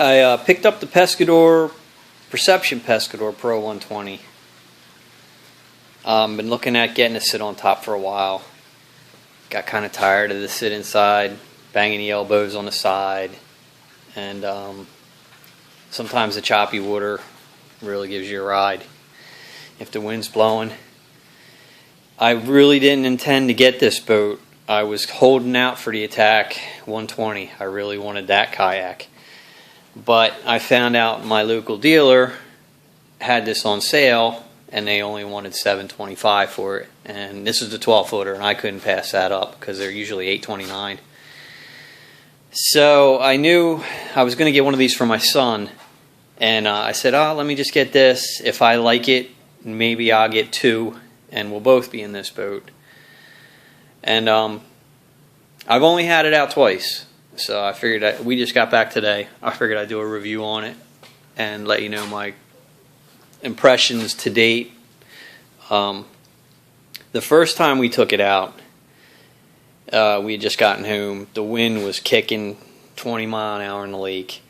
I picked up the Pescador Pro 120. Been looking at getting to sit on top for a while. Got kind of tired of the sit inside, banging the elbows on the side, and sometimes the choppy water really gives you a ride if the wind's blowing. I really didn't intend to get this boat. I was holding out for the Attack 120. I really wanted that kayak. But I found out my local dealer had this on sale, and they only wanted $725 for it. And this is the 12-footer, and I couldn't pass that up because they're usually $829. So I knew I was going to get one of these for my son, and I said, let me just get this. If I like it, maybe I'll get two, and we'll both be in this boat. And I've only had it out twice. So I figured we just got back today. I figured I'd do a review on it and let you know my impressions to date. The first time we took it out, we had just gotten home. The wind was kicking 20 mile an hour in the lake,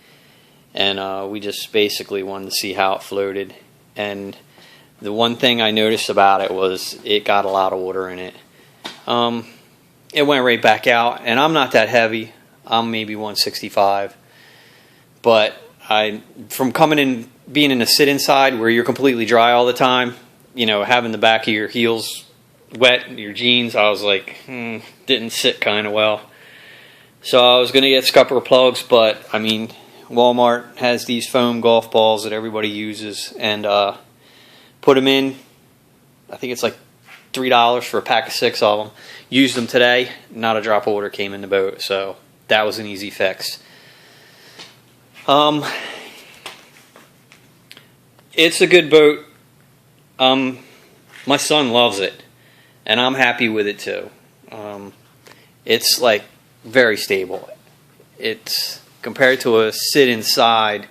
and we just basically wanted to see how it floated. And the one thing I noticed about it was it got a lot of water in it. It went right back out, and I'm not that heavy. I'm maybe 165, but from coming in, being in a sit inside where you're completely dry all the time, having the back of your heels wet, your jeans, I was like, didn't sit kind of well. So I was going to get scupper plugs, but I mean, Walmart has these foam golf balls that everybody uses, and put them in. I think it's like $3 for a pack of 6 of them. Used them today, not a drop of water came in the boat, so that was an easy fix. It's a good boat. My son loves it, and I'm happy with it too. It's like very stable. It's compared to a sit inside,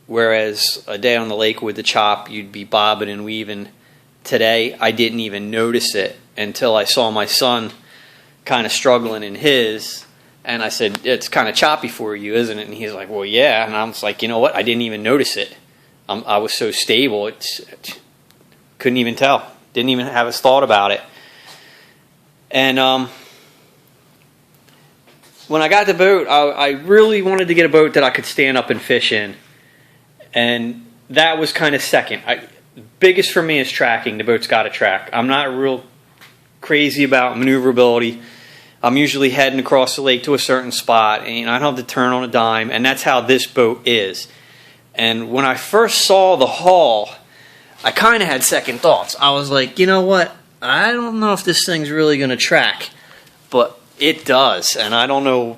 whereas a day on the lake with the chop, you'd be bobbing and weaving. Today, I didn't even notice it until I saw my son kind of struggling in his, and I said, it's kind of choppy for you, isn't it? And he's like, well, yeah. And I was like, you know what? I didn't even notice it. I was so stable, couldn't even tell. Didn't even have a thought about it. And when I got the boat, I really wanted to get a boat that I could stand up and fish in. And that was kind of second. Biggest for me is tracking. The boat's got to track. I'm not real crazy about maneuverability. I'm usually heading across the lake to a certain spot, and I don't have to turn on a dime, and that's how this boat is. And when I first saw the hull, I kind of had second thoughts. I was like, you know what? I don't know if this thing's really going to track, but it does, and I don't know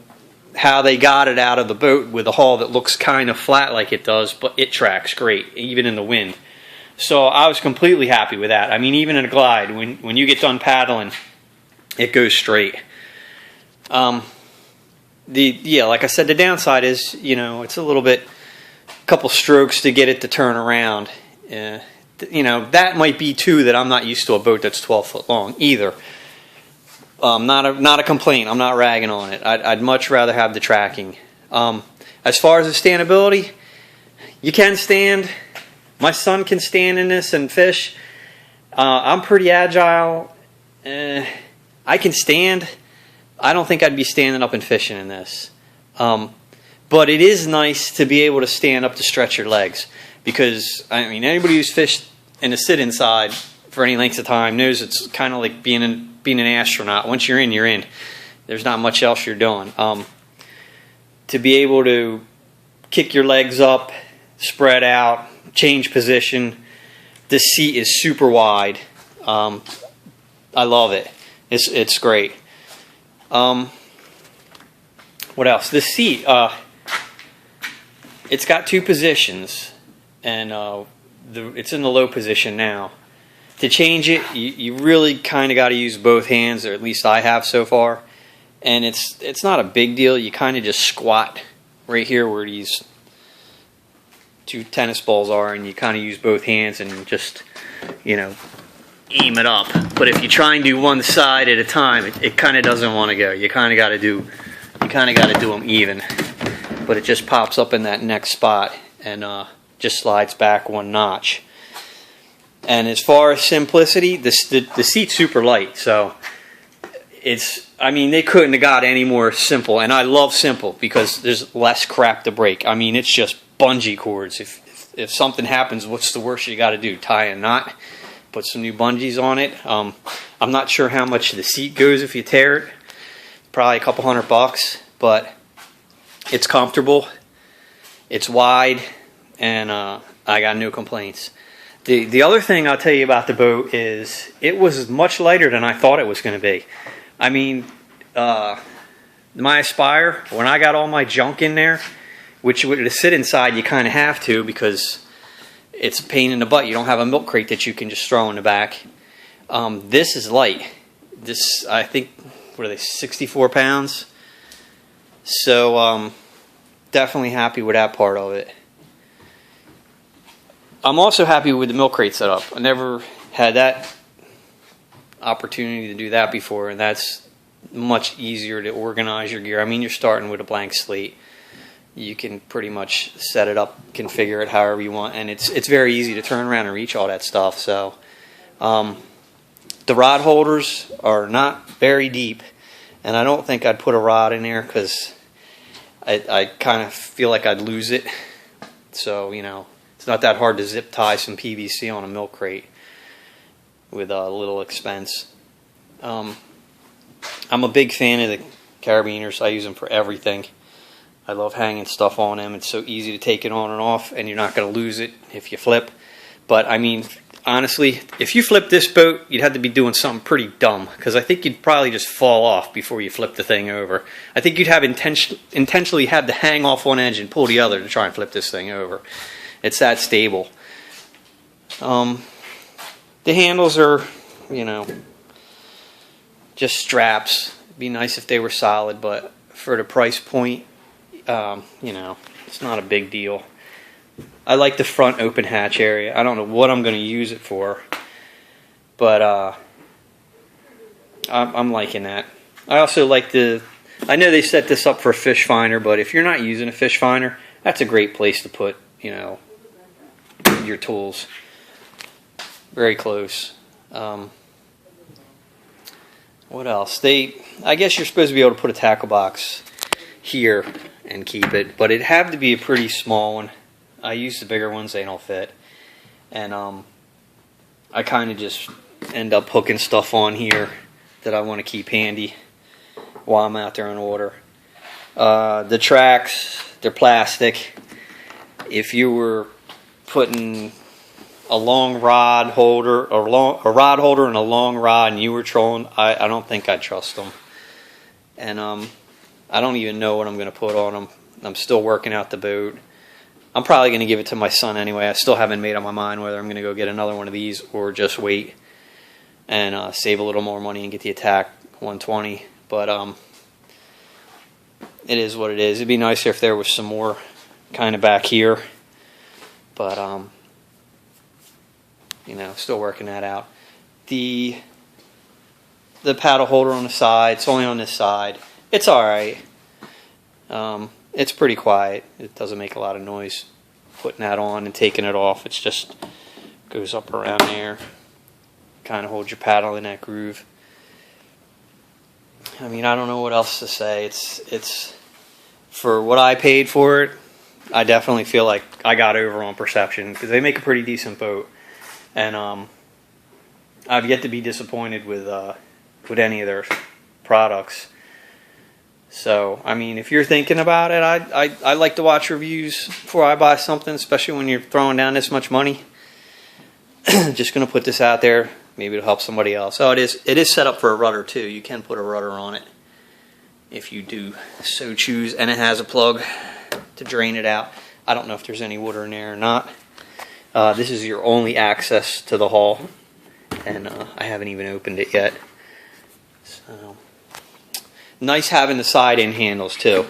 how they got it out of the boat with a hull that looks kind of flat like it does, but it tracks great, even in the wind. So I was completely happy with that. I mean, even in a glide, when you get done paddling, it goes straight. Like I said, the downside is, it's a little bit, couple strokes to get it to turn around. That might be too that I'm not used to a boat that's 12 foot long either. Not a complaint. I'm not ragging on it. I'd much rather have the tracking. As far as the standability, you can stand. My son can stand in this and fish. I'm pretty agile. I can stand. I don't think I'd be standing up and fishing in this. But it is nice to be able to stand up to stretch your legs. Because, I mean, anybody who's fished in a sit inside for any length of time knows it's kind of like being an astronaut. Once you're in, you're in. There's not much else you're doing. To be able to kick your legs up, spread out, change position. This seat is super wide. I love it. It's great. What else? This seat, it's got 2 positions, and it's in the low position now. To change it, you really kind of got to use both hands, or at least I have so far. And it's not a big deal. You kind of just squat right here where these 2 tennis balls are, and you kind of use both hands and just, aim it up. But if you try and do one side at a time, it kind of doesn't want to go. You kind of got to do kind of got to do them even, but it just pops up in that next spot and just slides back one notch. And as far as simplicity, the seat's super light, so I mean, they couldn't have got any more simple, and I love simple because there's less crap to break. I mean, it's just bungee cords. If something happens, what's the worst you got to do? Tie a knot, put some new bungees on it. I'm not sure how much the seat goes if you tear it. Probably a couple $100, but it's comfortable, it's wide, and I got no complaints. The other thing I'll tell you about the boat is it was much lighter than I thought it was going to be. I mean, my Aspire, when I got all my junk in there, which to sit inside you kind of have to because it's a pain in the butt. You don't have a milk crate that you can just throw in the back. This is light. This, I think, what are they, 64 pounds? So definitely happy with that part of it. I'm also happy with the milk crate setup. I never had that opportunity to do that before, and that's much easier to organize your gear. I mean, you're starting with a blank slate. You can pretty much set it up, configure it however you want, and it's very easy to turn around and reach all that stuff. So the rod holders are not very deep, and I don't think I'd put a rod in there because I kind of feel like I'd lose it. So, you know, it's not that hard to zip tie some PVC on a milk crate with a little expense. I'm a big fan of the carabiners. I use them for everything. I love hanging stuff on them. It's so easy to take it on and off, and you're not going to lose it if you flip. But, I mean, honestly, if you flip this boat, you'd have to be doing something pretty dumb, because I think you'd probably just fall off before you flip the thing over. I think you'd have intentionally have to hang off one edge and pull the other to try and flip this thing over. It's that stable. The handles are, you know, just straps. It'd be nice if they were solid, but for the price point, you know, it's not a big deal. I like the front open hatch area. I don't know what I'm going to use it for, but I'm liking that. I also like I know they set this up for a fish finder, but if you're not using a fish finder, that's a great place to put, you know, your tools. Very close. What else? I guess you're supposed to be able to put a tackle box here and keep it, but it had to be a pretty small one. I use the bigger ones, they don't fit. And I kind of just end up hooking stuff on here that I want to keep handy while I'm out there on water. The tracks, they're plastic. If you were putting a long rod holder, a rod holder and a long rod, and you were trolling, I don't think I'd trust them. And I don't even know what I'm going to put on them. I'm still working out the boat. I'm probably going to give it to my son anyway. I still haven't made up my mind whether I'm going to go get another one of these or just wait and save a little more money and get the Attack 120. But it is what it is. It'd be nicer if there was some more kind of back here. But you know, still working that out. The paddle holder on the side, it's only on this side. It's alright. It's pretty quiet. It doesn't make a lot of noise putting that on and taking it off. It's just goes up around there. Kind of holds your paddle in that groove. I mean, I don't know what else to say. It's for what I paid for it. I definitely feel like I got over on Perception because they make a pretty decent boat. And I've yet to be disappointed with any of their products. So, I mean, if you're thinking about it, I like to watch reviews before I buy something, especially when you're throwing down this much money. Just going to put this out there. Maybe it'll help somebody else. Oh, it is set up for a rudder, too. You can put a rudder on it if you do so choose. And it has a plug to drain it out. I don't know if there's any water in there or not. This is your only access to the hull. And I haven't even opened it yet. So, nice having the side end handles too.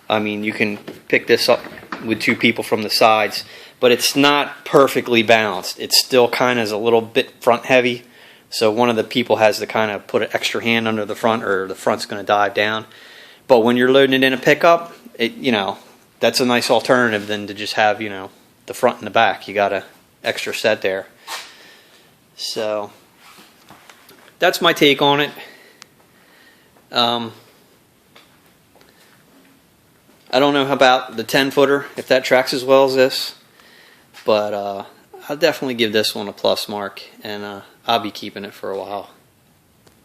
I mean, you can pick this up with two people from the sides, but it's not perfectly balanced. It still kind of is a little bit front heavy, so one of the people has to kind of put an extra hand under the front, or the front's going to dive down. But when you're loading it in a pickup, that's a nice alternative than to just have, the front and the back. You got a extra set there. So that's my take on it. I don't know about the 10-footer, if that tracks as well as this, but I'll definitely give this one a plus mark, and I'll be keeping it for a while.